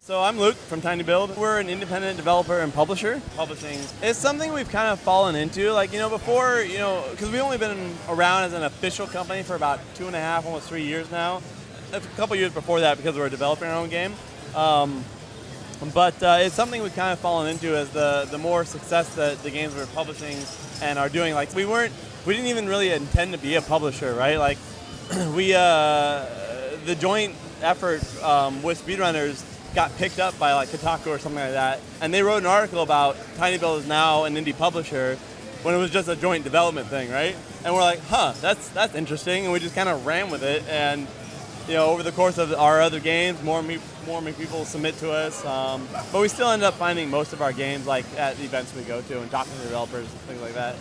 So I'm Luke from Tiny Build. We're an independent developer and publisher. Publishing is something we've kind of fallen into. Like, before, because we've only been around as an official company for about 2.5, almost 3 years now. A couple years before that because we were developing our own game. But it's something we've kind of fallen into as the more success that the games we're publishing and are doing. Like, we didn't even really intend to be a publisher, right? Like, the joint effort with Speedrunners got picked up by like Kotaku or something like that, and they wrote an article about Tiny Build is now an indie publisher when it was just a joint development thing, right? And we're like, that's interesting, and we just kind of ran with it. And over the course of our other games, more and more people submit to us, but we still end up finding most of our games like at the events we go to and talking to developers and things like that.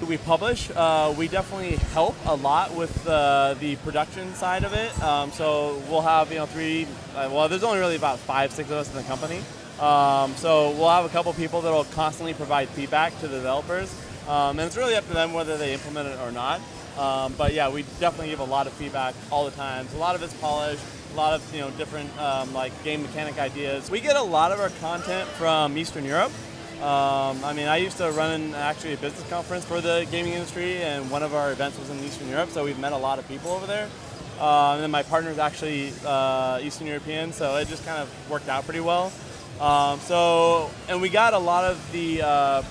We publish, we definitely help a lot with the production side of it. So we'll have there's only really about 5-6 of us in the company. So we'll have a couple people that will constantly provide feedback to the developers, and it's really up to them whether they implement it or not. But yeah, we definitely give a lot of feedback all the time. So a lot of it's polished, a lot of different like game mechanic ideas. We get a lot of our content from Eastern Europe. I used to run actually a business conference for the gaming industry, and one of our events was in Eastern Europe, so we've met a lot of people over there. And then my partner's actually Eastern European, so it just kind of worked out pretty well. And we got a lot of the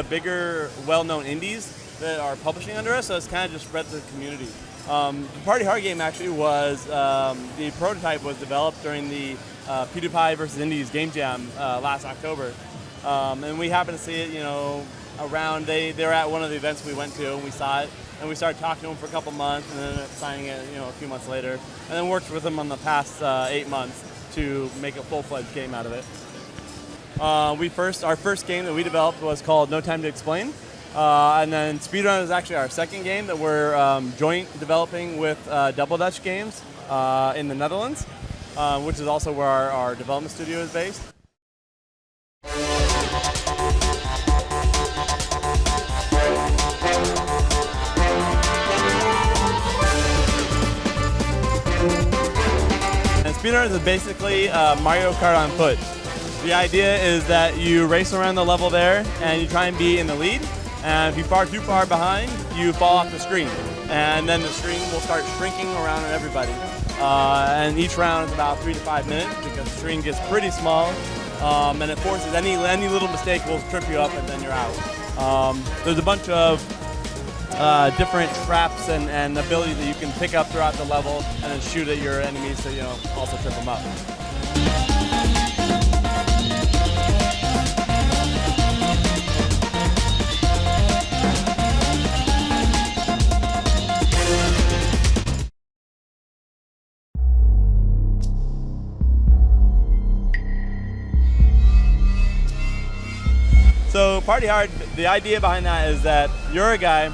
bigger, well-known indies that are publishing under us, so it's kind of just spread to the community. The Party Hard game actually was, the prototype was developed during the PewDiePie versus Indies Game Jam last October. And we happened to see it, around, they were at one of the events we went to, and we saw it, and we started talking to them for a couple months, and then ended up signing it, a few months later, and then worked with them on the past 8 months to make a full-fledged game out of it. Our first game that we developed was called No Time to Explain. And then Speedrunners is actually our second game that we're joint developing with Double Dutch Games in the Netherlands, which is also where our development studio is based. And Speedrunners is basically Mario Kart on foot. The idea is that you race around the level there and you try and be in the lead. And if you far too far behind, you fall off the screen. And then the screen will start shrinking around everybody. And each round is about 3 to 5 minutes because the screen gets pretty small. And it forces any little mistake will trip you up and then you're out. There's a bunch of different traps and abilities that you can pick up throughout the level and then shoot at your enemies to also trip them up. So Party Hard, the idea behind that is that you're a guy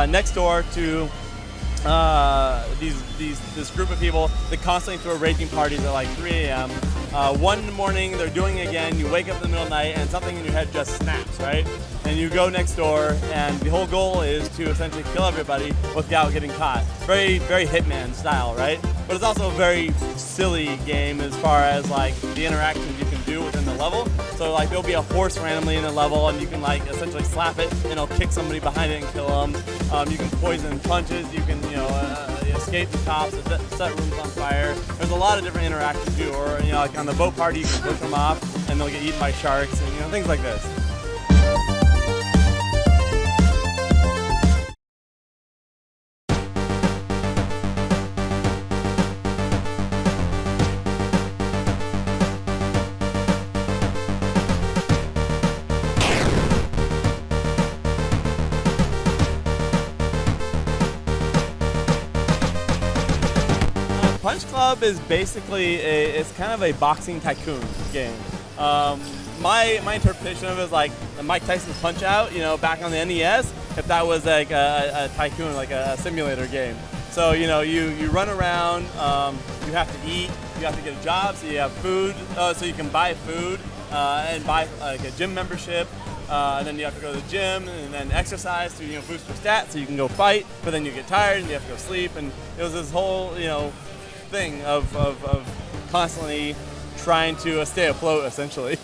next door to this group of people that constantly throw raging parties at like 3 a.m. One morning they're doing it again, you wake up in the middle of the night and something in your head just snaps, right? And you go next door and the whole goal is to essentially kill everybody without getting caught. Very, very Hitman style, right? But it's also a very silly game as far as like the interactions you can do within the level. So like there'll be a horse randomly in the level and you can like essentially slap it and it'll kick somebody behind it and kill them. You can poison punches, you can escape the cops, set rooms on fire. There's a lot of different interactions too. Or like on the boat party you can push them off and they'll get eaten by sharks and things like this. Punch Club is basically it's kind of a boxing tycoon game. My interpretation of it is like Mike Tyson's Punch Out, back on the NES, if that was like a tycoon, like a simulator game. So you run around, you have to eat, you have to get a job, so you have food, so you can buy food and buy like a gym membership. And then you have to go to the gym and then exercise to boost your stats so you can go fight, but then you get tired and you have to go sleep, and it was this whole thing of constantly trying to stay afloat, essentially.